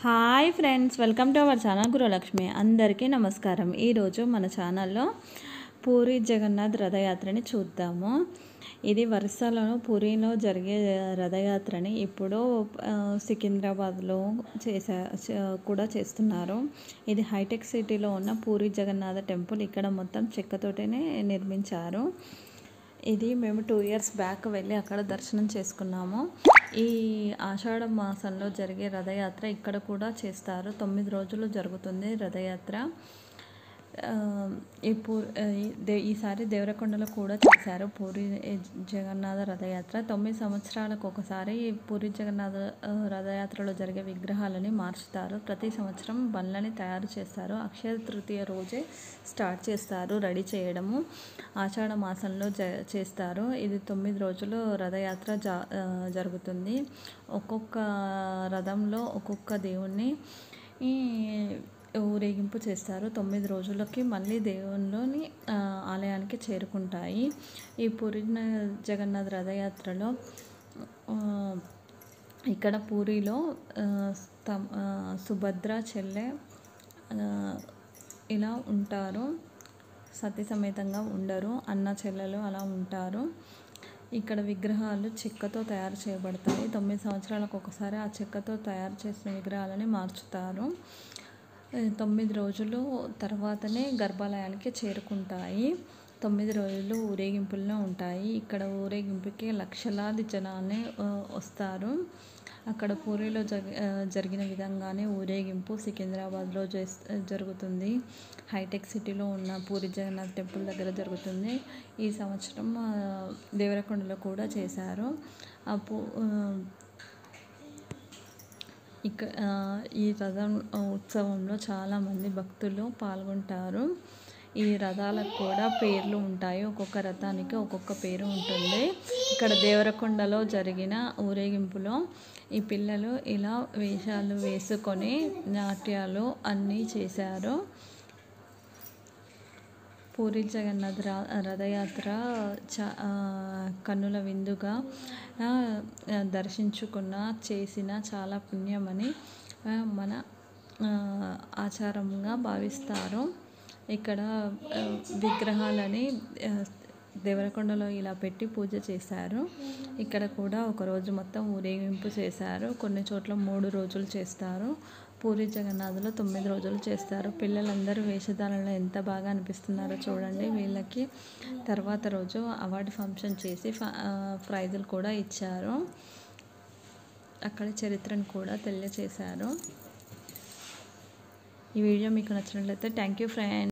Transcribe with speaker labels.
Speaker 1: Hi friends, welcome to our channel Gruhalakshmi. అందరికీ నమస్కారం. ఈరోజు మన ఛానల్లో పూరి జగన్నాథ్ రథయాత్రని చూద్దాము. ఇది వరుసలో పూరిలో జరిగే రథయాత్రని ఇప్పుడు సికింద్రాబాద్లో కూడా చేస్తున్నారు. ఇది హైటెక్ సిటీలో ఉన్న పూరి జగన్నాథ టెంపుల్. ఇక్కడ మొత్తం చెక్కతోటనే నిర్మించారు. ఇది మేము 2 years బ్యాక్ వెళ్ళి అక్కడ దర్శనం చేసుకున్నాము. ఈ ఆషాఢ మాసంలో జరిగే రథయాత్ర ఇక్కడ కూడా చేస్తారు. 9 రోజులు జరుగుతుంది రథయాత్ర. ఈసారి దేవరకొండలో కూడా చేశారు పూరి జగన్నాథ రథయాత్ర. 9 సంవత్సరాలకు ఒకసారి పూరి జగన్నాథ రథయాత్రలో జరిగే విగ్రహాలని మార్చుతారు. ప్రతి సంవత్సరం బండ్లని తయారు చేస్తారు. అక్షయ తృతీయ రోజే స్టార్ట్ చేస్తారు రెడీ చేయడము. ఆషాఢ మాసంలో చేస్తారు. ఇది 9 రోజులు రథయాత్ర జరుగుతుంది. ఒక్కొక్క రథంలో ఒక్కొక్క దేవుణ్ణి ఊరేగింపు చేస్తారు. 9 రోజులకి మళ్ళీ దేవుళ్ళని ఆలయానికి చేరుకుంటాయి. ఈ పూరి జగన్నాథ్ రథయాత్రలో ఇక్కడ పూరిలో సుభద్ర చెల్లె ఇలా ఉంటారు. సతీ సమేతంగా ఉండరు, అన్న చెల్లెలు అలా ఉంటారు. ఇక్కడ విగ్రహాలు చెక్కతో తయారు చేయబడతాయి. 9 సంవత్సరాలకు ఒకసారి ఆ చెక్కతో తయారు చేసిన విగ్రహాలని మార్చుతారు. 9 రోజులు తర్వాతనే గర్భాలయానికి చేరుకుంటాయి. 9 రోజులు ఊరేగింపుల్లో ఉంటాయి. ఇక్కడ ఊరేగింపుకి లక్షలాది జనాన్ని వస్తారు. అక్కడ పూరిలో జరిగిన విధంగానే ఊరేగింపు సికింద్రాబాద్లో జరుగుతుంది. హైటెక్ సిటీలో ఉన్న పూరి జగన్నాథ్ టెంపుల్ దగ్గర జరుగుతుంది. ఈ సంవత్సరం దేవరకొండలో చేశారు. ఈ రథం ఉత్సవంలో చాలామంది భక్తులు పాల్గొంటారు. ఈ రథాలకు కూడా పేర్లు ఉంటాయి. ఒక్కొక్క రథానికి ఒక్కొక్క పేరు ఉంటుంది. ఇక్కడ దేవరకొండలో జరిగిన ఊరేగింపులో ఈ పిల్లలు ఇలా వేషాలు వేసుకొని నాట్యాలు అన్నీ చేశారు. పూరి జగన్నాథ్ రథయాత్ర కన్నుల విందుగా దర్శించుకున్న చేసిన చాలా పుణ్యమని మన ఆచారంగా భావిస్తారు. ఇక్కడ విగ్రహాలని దేవరకొండలో ఇలా పెట్టి పూజ చేశారు. ఇక్కడ కూడా ఒకరోజు మొత్తం ఊరేగింపు చేశారు. కొన్ని చోట్ల 3 రోజులు చేస్తారు. పూరి జగన్నాథ్లో 9 రోజులు చేస్తారు. పిల్లలందరూ వేషధారణలో ఎంత బాగా అనిపిస్తున్నారో చూడండి. వీళ్ళకి తర్వాత రోజు అవార్డు ఫంక్షన్ చేసి ప్రైజులు కూడా ఇచ్చారు. అక్కడ చరిత్రను కూడా తెలియచేశారు. ఈ వీడియో మీకు నచ్చినట్లయితే థ్యాంక్ యూ ఫ్రెండ్స్.